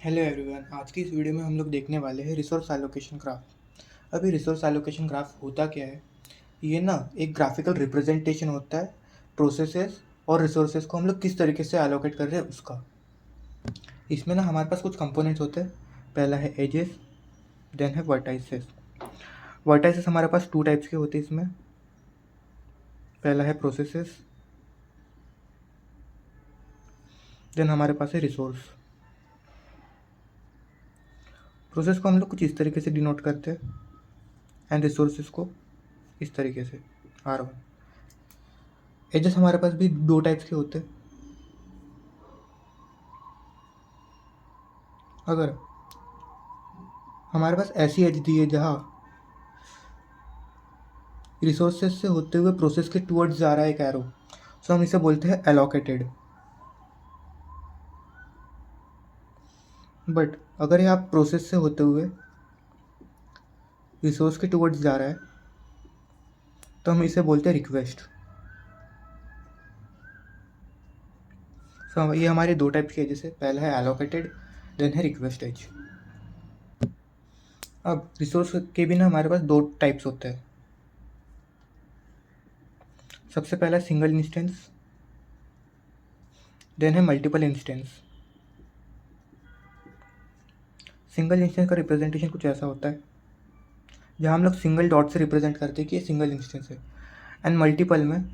Hello everyone. आज की इस वीडियो में हम लोग देखने वाले हैं रिसोर्स एलोकेशन ग्राफ। अभी रिसोर्स एलोकेशन ग्राफ होता क्या है? ये ना एक ग्राफिकल रिप्रेजेंटेशन होता है प्रोसेसेस और रिसोर्सेज को हम लोग किस तरीके से एलोकेट कर रहे हैं उसका। इसमें ना हमारे पास कुछ कंपोनेंट्स होते हैं। पहला है एजेस, देन है वर्टाइसेस। वर्टाइसेस हमारे पास टू टाइप्स के होते हैं इसमें। पहला है प्रोसेसेस, देन हमारे पास है रिसोर्स। प्रोसेस को हम लोग कुछ इस तरीके से डिनोट करते हैं एंड रिसोर्सेज को इस तरीके से R1। एजेस हमारे पास भी दो टाइप्स के होते हैं। अगर हमारे पास ऐसी एज दी है जहाँ रिसोर्सेज से होते हुए प्रोसेस के टूवर्ड्स जा रहा है एक एरो, सो हम इसे बोलते हैं एलोकेटेड। बट अगर ये आप प्रोसेस से होते हुए रिसोर्स के टूवर्ड्स जा रहा है तो हम इसे बोलते हैं रिक्वेस्ट। सो ये हमारे दो टाइप की एजेस है। पहला है एलोकेटेड, देन है रिक्वेस्ट एज। अब रिसोर्स के भी ना हमारे पास दो टाइप्स होते हैं। सबसे पहला सिंगल इंस्टेंस, देन है मल्टीपल इंस्टेंस। सिंगल इंस्टेंस का रिप्रेजेंटेशन कुछ ऐसा होता है जहाँ हम लोग सिंगल डॉट से रिप्रेजेंट करते हैं कि ये सिंगल इंस्टेंस है। एंड मल्टीपल में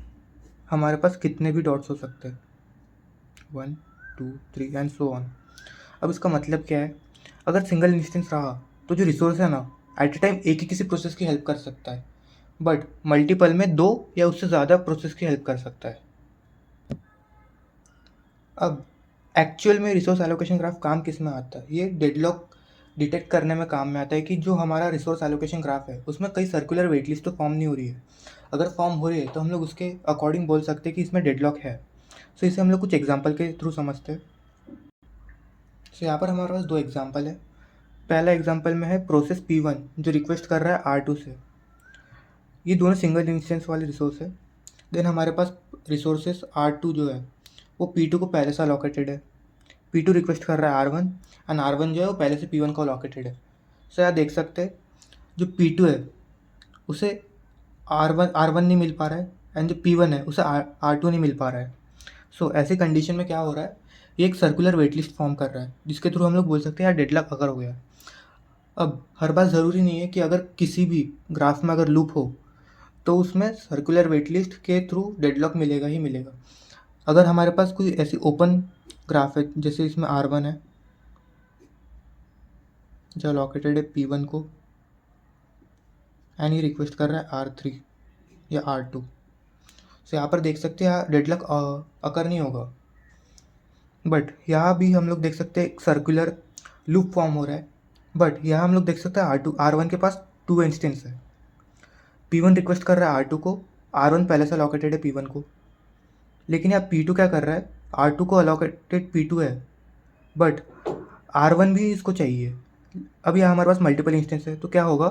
हमारे पास कितने भी डॉट्स हो सकते हैं, 1 2 3 एंड सो ऑन। अब इसका मतलब क्या है? अगर सिंगल इंस्टेंस रहा तो जो रिसोर्स है ना, एट ए टाइम एक ही किसी प्रोसेस की हेल्प कर सकता है, बट मल्टीपल में दो या उससे ज़्यादा प्रोसेस की हेल्प कर सकता है। अब एक्चुअल में रिसोर्स एलोकेशन ग्राफ काम किस में आता है? ये डेडलॉक डिटेक्ट करने में काम में आता है कि जो हमारा रिसोर्स एलोकेशन ग्राफ है उसमें कई सर्कुलर वेट लिस्ट तो फॉर्म नहीं हो रही है। अगर फॉर्म हो रही है तो हम लोग उसके अकॉर्डिंग बोल सकते हैं कि इसमें डेडलॉक है। सो इसे हम लोग कुछ एग्जाम्पल के थ्रू समझते हैं। सो यहाँ पर हमारे पास दो एग्जाम्पल है। पहला एग्जाम्पल में है प्रोसेस P1 जो रिक्वेस्ट कर रहा है R2 से। ये दोनों सिंगल इंस्टेंस वाले रिसोर्स है। देन हमारे पास रिसोर्सेस R2 जो है वो P2 को पहले से अलॉकेटेड है। P2 रिक्वेस्ट कर रहा है R1 एंड R1 जो है वो पहले से P1 को अलॉकेटेड है। सो यहाँ देख सकते हैं जो P2 है उसे R1 नहीं मिल पा रहा है एंड जो P1 है उसे R2 नहीं मिल पा रहा है। सो ऐसी कंडीशन में क्या हो रहा है, ये एक सर्कुलर वेटलिस्ट फॉर्म कर रहा है जिसके थ्रू हम लोग बोल सकते हैं यार डेडलॉक अगर हो गया। अब हर बार ज़रूरी नहीं है कि अगर किसी भी ग्राफ में अगर लूप हो तो उसमें सर्कुलर वेटलिस्ट के थ्रू डेडलॉक मिलेगा ही मिलेगा। अगर हमारे पास कोई ऐसी ओपन ग्राफ है जैसे इसमें R1 है जो अलॉकेटेड है P1 को एंड ये रिक्वेस्ट कर रहा है R3 या R2, सो यहाँ पर देख सकते हैं डेडलॉक अकर नहीं होगा। बट यहाँ भी हम लोग देख सकते हैं एक सर्कुलर लूप फॉर्म हो रहा है। बट यहाँ हम लोग देख सकते हैं R1 के पास टू इंस्टेंस है। P1 रिक्वेस्ट कर रहा है R2 को, R1 पहले से अलॉकेटेड है P1 को। लेकिन यहाँ P2 क्या कर रहा है, R2 को अलॉकेटेड P2 है बट R1 भी इसको चाहिए। अब यहाँ हमारे पास मल्टीपल इंस्टेंस है तो क्या होगा,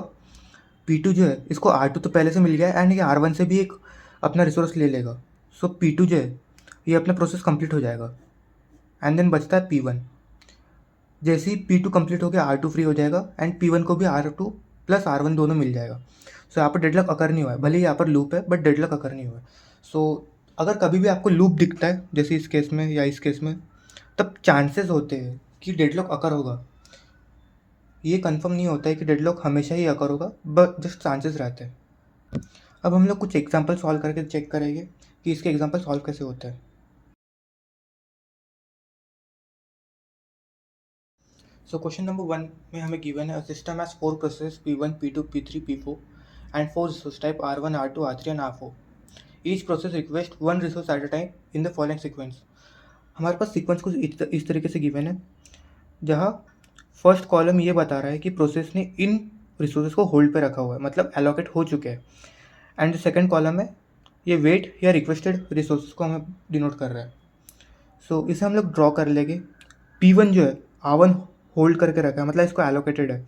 P2 जो है इसको R2 तो पहले से मिल गया एंड ये R1 से भी एक अपना रिसोर्स ले लेगा। सो P2 जो है ये अपना प्रोसेस कंप्लीट हो जाएगा एंड देन बचता है P1। जैसे ही P2 कंप्लीट हो गया R2 फ्री हो जाएगा एंड P1 को भी R2 प्लस R1 दोनों मिल जाएगा। सो यहाँ पर डेडलॉक अकर नहीं हुआ है, भले ही यहाँ पर लूप है बट डेडलॉक अकर नहीं हुआ है। सो अगर कभी भी आपको लूप दिखता है जैसे इस केस में या इस केस में, तब चांसेस होते हैं कि डेडलॉक अकर होगा। ये कंफर्म नहीं होता है कि डेडलॉक हमेशा ही अकर होगा, बट जस्ट चांसेस रहते हैं। अब हम लोग कुछ एग्जांपल सॉल्व करके चेक करेंगे कि इसके एग्जांपल सॉल्व कैसे होते हैं। सो क्वेश्चन नंबर 1 में हमें गिवन है system has 4 process P1 P2 P3 P4 and 4 resource type R1 R2 R3 and R4। Each process request 1 resource at a time in the following sequence. हमारे पास sequence कुछ इस तरीके से given है जहाँ फर्स्ट कॉलम ये बता रहा है कि प्रोसेस ने इन रिसोर्सेज को होल्ड पे रखा हुआ है, मतलब एलोकेट हो चुके हैं। एंड जो सेकंड कॉलम है ये वेट या रिक्वेस्टेड रिसोर्सेज को हमें डिनोट कर रहा है। सो इसे हम लोग ड्रॉ कर लेंगे। P1 जो है R1 होल्ड करके रखा है, मतलब इसको एलोकेटेड है।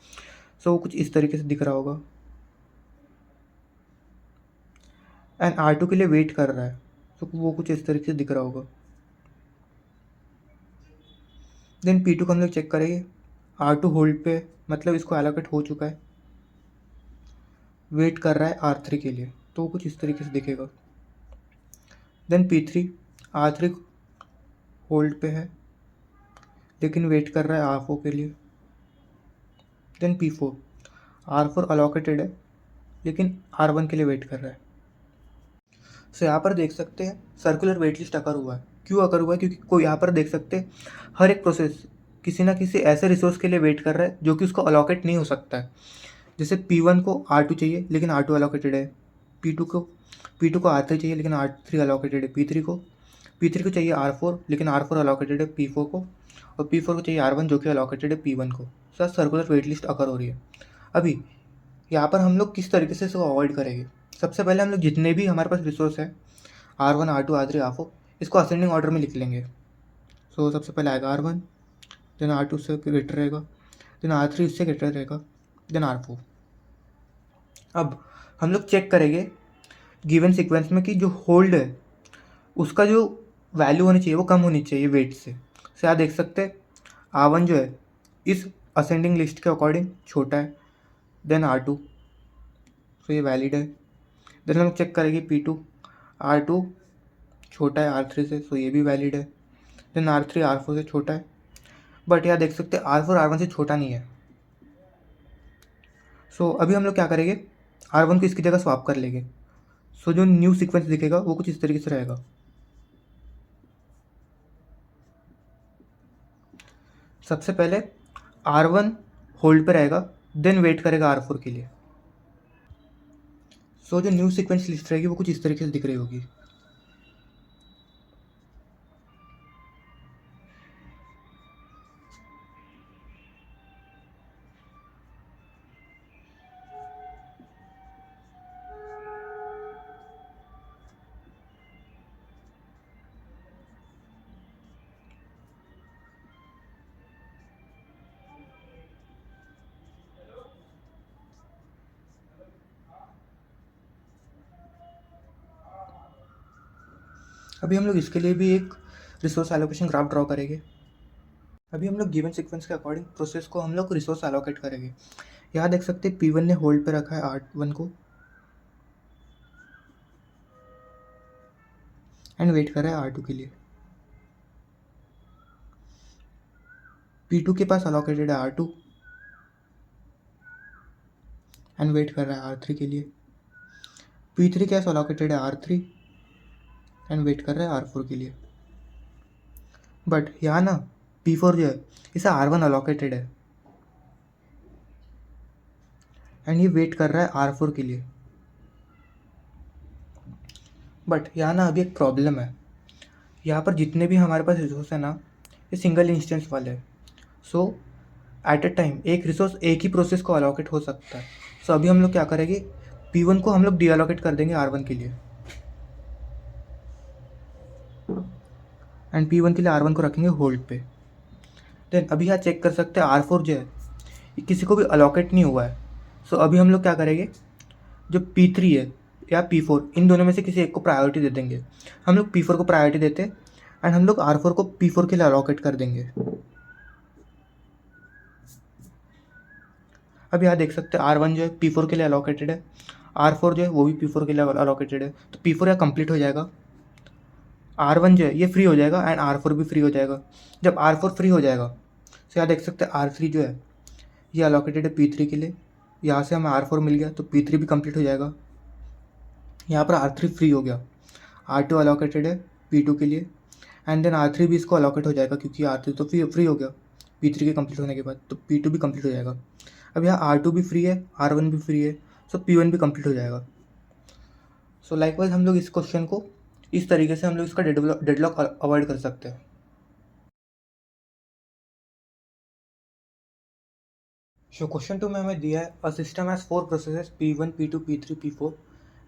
सो वो कुछ इस तरीके से दिख रहा होगा एंड R2 के लिए वेट कर रहा है, तो वो कुछ इस तरीके से दिख रहा होगा। देन P2 को हम लोग चेक करेंगे R2 होल्ड पे, मतलब इसको एलोकेट हो चुका है, वेट कर रहा है R3 के लिए, तो वो कुछ इस तरीके से दिखेगा। देन P3, R3 होल्ड पे है लेकिन वेट कर रहा है R4 के लिए। देन P4, R4 अलोकेटेड है लेकिन R1 के लिए वेट कर रहा है। सो यहाँ पर देख सकते हैं सर्कुलर वेट लिस्ट अकर हुआ है। क्यों अकर हुआ है? क्योंकि कोई यहाँ पर देख सकते हैं हर एक प्रोसेस किसी ना किसी ऐसे रिसोर्स के लिए वेट कर रहा है जो कि उसको अलोकेट नहीं हो सकता है। जैसे P1 को R2 चाहिए लेकिन R2 अलोकेटेड है, P2 को R3 चाहिए लेकिन R3 अलोकेटेड है, P3 को चाहिए R4 लेकिन R4 अलोकेटेड है P4 को, और P4 को चाहिए R1 जो कि अलोकेटेड है P1 को। सर सर्कुलर वेट लिस्ट अकर हो रही है। अभी यहाँ पर हम लोग किस तरीके से इसको अवॉइड करेंगे? सबसे पहले हम लोग जितने भी हमारे पास रिसोर्स है R1, R2, R3, R4, इसको असेंडिंग ऑर्डर में लिख लेंगे। सो सबसे पहले आएगा R1, देन R2 उससे ग्रेटर रहेगा, देन R3 उससे ग्रेटर रहेगा, देन R4। अब हम लोग चेक करेंगे गिवन सीक्वेंस में कि जो होल्ड है उसका जो वैल्यू होनी चाहिए वो कम होनी चाहिए वेट से। यहाँ देख सकते हैं R1 जो है इस असेंडिंग लिस्ट के अकॉर्डिंग छोटा है देन R2, तो ये वैलिड है। देन हम चेक करेंगे P2, R2 छोटा है R3 से, सो ये भी वैलिड है। देन R3 R4 से छोटा है, बट यहाँ देख सकते हैं R4 R1 से छोटा नहीं है। सो अभी हम लोग क्या करेंगे, R1 को इसकी जगह स्वैप कर लेंगे। सो जो न्यू सीक्वेंस दिखेगा वो कुछ इस तरीके से रहेगा। सबसे पहले R1 होल्ड पे रहेगा, देन वेट करेगा R4 के लिए। सो जो न्यू सीक्वेंस लिस्ट रहेगी वो कुछ इस तरीके से दिख रही होगी। अभी हम लोग इसके लिए भी एक रिसोर्स एलोकेशन ग्राफ ड्रॉ करेंगे। अभी हम लोग गिवन सीक्वेंस के अकॉर्डिंग प्रोसेस को हम लोग रिसोर्स एलोकेट करेंगे। यहाँ देख सकते हैं P1 ने होल्ड पे रखा है R1 को एंड वेट कर रहा है R2 के लिए। P2 के पास अलोकेटेड है R2 एंड वेट कर रहा है R3 के लिए। P3 के पास अलोकेटेड है R3 एंड वेट कर रहा है R4 के लिए। बट यहाँ ना P4 जो है इसे R1 अलोकेटेड है एंड ये वेट कर रहा है R4 के लिए। बट यहाँ ना अभी एक प्रॉब्लम है, यहाँ पर जितने भी हमारे पास रिसोर्स है ना ये सिंगल इंस्टेंस वाले हैं। सो एट अ टाइम एक रिसोर्स एक ही प्रोसेस को अलोकेट हो सकता है। सो अभी हम लोग क्या करेंगे, P1 को हम लोग डी अलोकेट कर देंगे R1 के लिए एंड P1 के लिए R1 को रखेंगे होल्ड पे। देन अभी यहाँ चेक कर सकते हैं R4 जो है ये किसी को भी अलोकेट नहीं हुआ है। सो अभी हम लोग क्या करेंगे, जो P3 है या P4 इन दोनों में से किसी एक को प्रायोरिटी दे देंगे। हम लोग P4 को प्रायोरिटी देते हैं एंड हम लोग R4 को P4 के लिए अलोकेट कर देंगे। अब यहाँ देख सकते हैं R1 जो है P4 के लिए अलोकेटेड है, R4 जो है वो भी P4 के लिए अलोकेटेड है, तो P4 यहाँ कंप्लीट हो जाएगा। R1 जो है ये फ्री हो जाएगा एंड R4 भी फ्री हो जाएगा। जब R4 फ्री हो जाएगा तो यहाँ देख सकते हैं R3 जो है ये अलोकेटेड है P3 के लिए, यहाँ से हमें R4 मिल गया तो P3 भी कंप्लीट हो जाएगा। यहाँ पर R3 फ्री हो गया, R2 अलोकेटेड है P2 के लिए एंड देन R3 भी इसको अलोकेट हो जाएगा क्योंकि R3 तो फ्री हो गया P3 के कंप्लीट होने के बाद, तो P2 भी कंप्लीट हो जाएगा। अब यहाँ R2 भी फ्री है, R1 भी फ्री है, सो P1 भी कंप्लीट हो जाएगा। सो लाइकवाइज हम लोग इस क्वेश्चन को इस तरीके से हम लोग इसका डेडलॉक अवॉइड कर सकते हैं। सो क्वेश्चन 2 में हमें दिया है a system has 4 processes P1, P2, P3, P4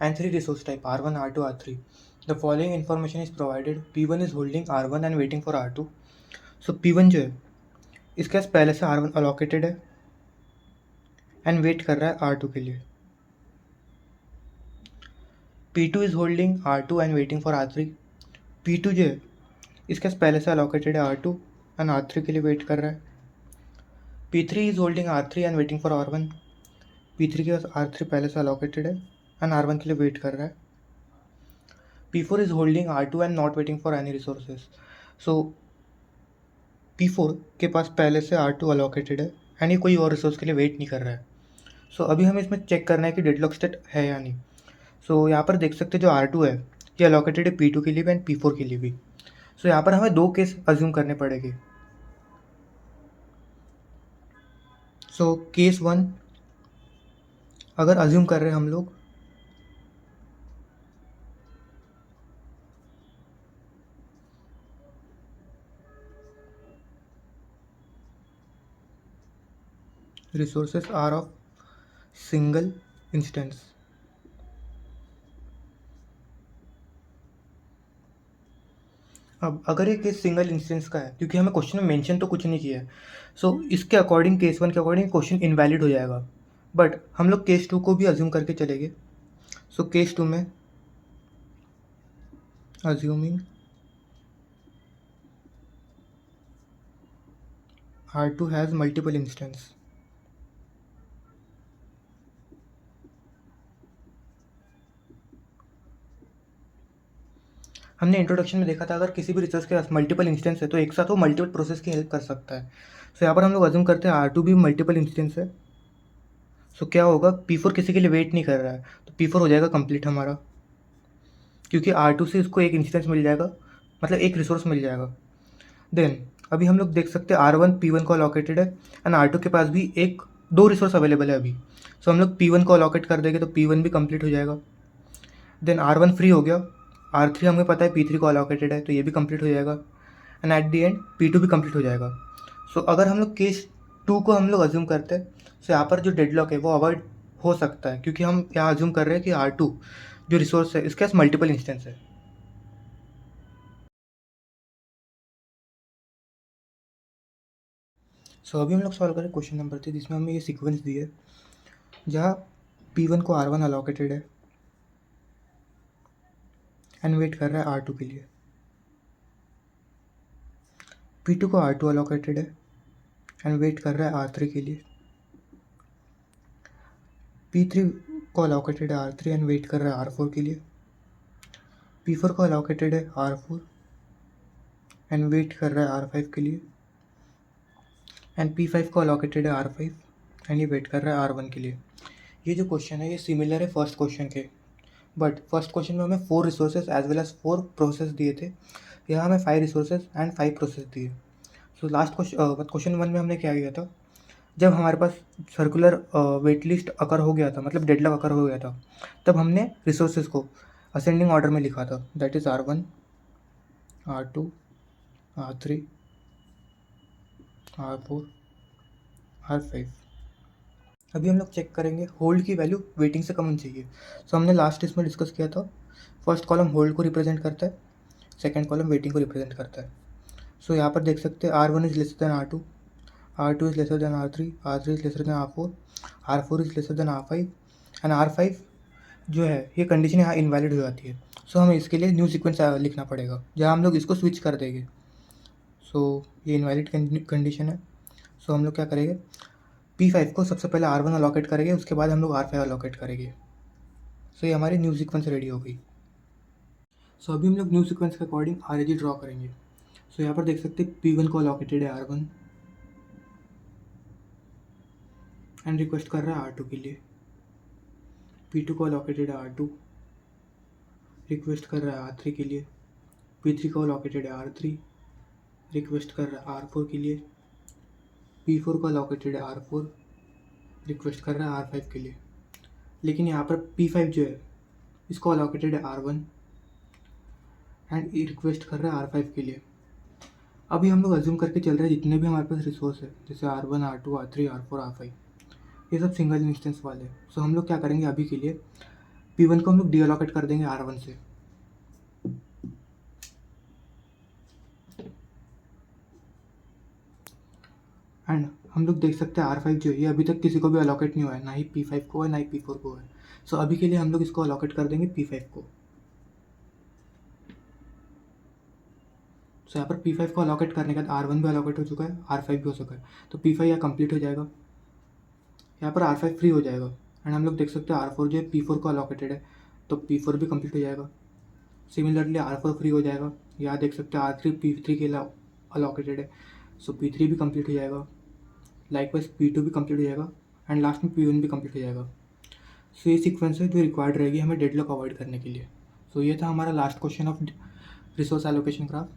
and 3 resource type R1, R2, R3. The following information is provided. P1 is holding R1 and waiting for R2. So P1 जो है इसके पास पहले से R1 allocated है and wait कर रहा है R2 के लिए। P2 is holding R2 and waiting for R3. P2 जो है इसके पास पहले से अलोकेटेड है R2 एंड R3 के लिए वेट कर रहा है। P3 is holding R3 and waiting for R1। P3 के पास R3 पहले से अलॉकेटेड है एंड R1 के लिए वेट कर रहा है। P4 is holding R2 and not waiting for any resources. So P4 के पास पहले से R2 अलॉकेटेड है एंड ये कोई और रिसोर्स के लिए वेट नहीं कर रहा है। सो अभी हमें इसमें चेक करना है कि डेडलॉक स्टेट है या नहीं। सो यहाँ पर देख सकते हैं जो R2 है ये अलॉकेटेड है P2 के लिए भी एंड P4 के लिए भी। सो यहाँ पर हमें 2 केस अज्यूम करने पड़ेंगे। सो केस 1 अगर अज्यूम कर रहे हैं हम लोग, resources are of single instance. अब अगर ये केस सिंगल इंस्टेंस का है, क्योंकि हमें क्वेश्चन में मेंशन तो कुछ नहीं किया है, सो इसके अकॉर्डिंग केस 1 के अकॉर्डिंग क्वेश्चन इनवैलिड हो जाएगा। बट हम लोग केस 2 को भी अज्यूम करके चलेंगे। सो केस 2 में assuming R2 has multiple instance. हमने इंट्रोडक्शन में देखा था अगर किसी भी रिसोर्स के पास मल्टीपल इंस्टेंस है तो एक साथ वो मल्टीपल प्रोसेस की हेल्प कर सकता है। सो यहाँ पर हम लोग अज्यूम करते हैं R2 भी मल्टीपल इंस्टेंस है। सो क्या होगा, P4 किसी के लिए वेट नहीं कर रहा है तो P4 हो जाएगा कंप्लीट हमारा, क्योंकि R2 से इसको एक इंस्टेंस मिल जाएगा, मतलब एक रिसोर्स मिल जाएगा। देन अभी हम लोग देख सकते हैं R1 P1 को अलॉकेटेड है एंड R2 के पास भी 2 रिसोर्स अवेलेबल है अभी। सो हम लोग P1 को अलॉकेट कर देंगे तो P1 भी कंप्लीट हो जाएगा। देन R1 फ्री हो गया, R3 हमें पता है P3 को अलॉकेटेड है तो ये भी कंप्लीट हो जाएगा and at the and P2 भी कंप्लीट हो जाएगा। सो अगर हम लोग केस 2 को हम लोग अज्यूम करते हैं, सो यहाँ पर जो डेडलॉक है वो अवॉइड हो सकता है, क्योंकि हम यहाँ अज्यूम कर रहे हैं कि R2 जो रिसोर्स है इसके पास मल्टीपल इंस्टेंस है। सो अभी हम लोग सॉल्व करें क्वेश्चन नंबर 3, जिसमें हमें ये सीक्वेंस दी है जहाँ P1 को R1 अलॉकेटेड है एंड वेट कर रहा है R2 के लिए। P2 को R2 अलॉकेटेड है एंड वेट कर रहा है R3 के लिए। P3 को अलॉकेटेड है R3 एंड वेट कर रहा है R4 के लिए। P4 को अलॉकेटेड है R4 एंड वेट कर रहा है R5 के लिए। एंड P5 को अलॉकेटेड है R5 एंड ये वेट कर रहा है R1 के लिए। ये जो क्वेश्चन है ये सिमिलर है फर्स्ट क्वेश्चन के, बट फर्स्ट क्वेश्चन में हमें 4 resources as well as 4 process दिए थे, यहाँ हमें 5 रिसोर्सेज एंड 5 प्रोसेस दिए। सो लास्ट क्वेश्चन 1 में हमने क्या किया था, जब हमारे पास सर्कुलर वेट लिस्ट अकर हो गया था, मतलब डेडलॉक अकर हो गया था, तब हमने रिसोर्सेज को असेंडिंग ऑर्डर में लिखा था, that is R1 R2 R3 R4 R5। अभी हम लोग चेक करेंगे होल्ड की वैल्यू वेटिंग से कम होनी चाहिए। सो हमने लास्ट इसमें डिस्कस किया था, फर्स्ट कॉलम होल्ड को रिप्रेजेंट करता है, सेकेंड कॉलम वेटिंग को रिप्रेजेंट करता है। सो यहाँ पर देख सकते हैं R1 is lesser than R2, R2 is lesser than R3, R3 is lesser than R4, R4 is lesser than R5 and R5 जो है ये कंडीशन यहाँ इनवैलिड हो जाती है। सो हमें इसके लिए न्यू सीक्वेंस लिखना पड़ेगा जहाँ हम लोग इसको स्विच कर देंगे। सो ये इनवैलिड कंडीशन है। सो हम लोग क्या करेंगे, P5 को सबसे पहले R1 अलॉकेट करेंगे, उसके बाद हम लोग R5 अलॉकेट करेंगे। सो ये हमारी न्यू सीक्वेंस रेडी हो गई। सो अभी हम लोग न्यू सीक्वेंस के अकॉर्डिंग RAG ड्रॉ करेंगे। सो यहाँ पर देख सकते हैं P1 को अलॉकेटेड है R1 एंड रिक्वेस्ट कर रहा है R2 के लिए। P2 को अलॉकेटेड है R2, रिक्वेस्ट कर रहा है R3 के लिए। P3 को अलॉकेटेड है R3, रिक्वेस्ट कर रहा है R4 के लिए। P4 को अलॉकेटेड है R4, रिक्वेस्ट कर रहा है R5 के लिए। लेकिन यहाँ पर P5 जो है इसको अलॉकेटेड है R1 एंड रिक्वेस्ट कर रहा है R5 के लिए। अभी हम लोग अज्यूम करके चल रहे हैं जितने भी हमारे पास रिसोर्स है, जैसे R1 R2 R3 R4 R5, ये सब सिंगल इंस्टेंस वाले। सो हम लोग क्या करेंगे, अभी के लिए P1 को हम लोग डी अलॉकेट कर देंगे R1 से। एंड हम लोग देख सकते हैं R5 जो है ये अभी तक किसी को भी अलॉकेट नहीं हुआ है, ना ही P5 को है ना ही P4 को है। सो अभी के लिए हम लोग इसको अलॉकेट कर देंगे P5 को। सो यहाँ पर P5 को अलॉकेट करने के बाद R1 भी अलॉकेट हो चुका है, R5 भी हो चुका है, तो P5 यहाँ कंप्लीट हो जाएगा, यहाँ पर R5 फ्री हो जाएगा। एंड हम लोग देख सकते हैं R4 जो है P4 को अलॉकेटेड है, तो P4 भी कंप्लीट हो जाएगा। सिमिलरली R4 फ्री हो जाएगा, यहाँ देख सकते हैं R3 P3 के अलॉकेटेड है, सो P3 भी कंप्लीट हो जाएगा। लाइकवाइज P2 भी कंप्लीट हो जाएगा एंड लास्ट में P1 भी कंप्लीट हो जाएगा। सो ये सीक्वेंस है जो रिक्वायर्ड रहेगी हमें डेडलॉक अवॉइड करने के लिए। सो ये था हमारा last question of resource allocation graph.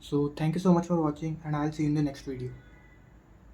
So thank you so much for watching and I will see you in the next video.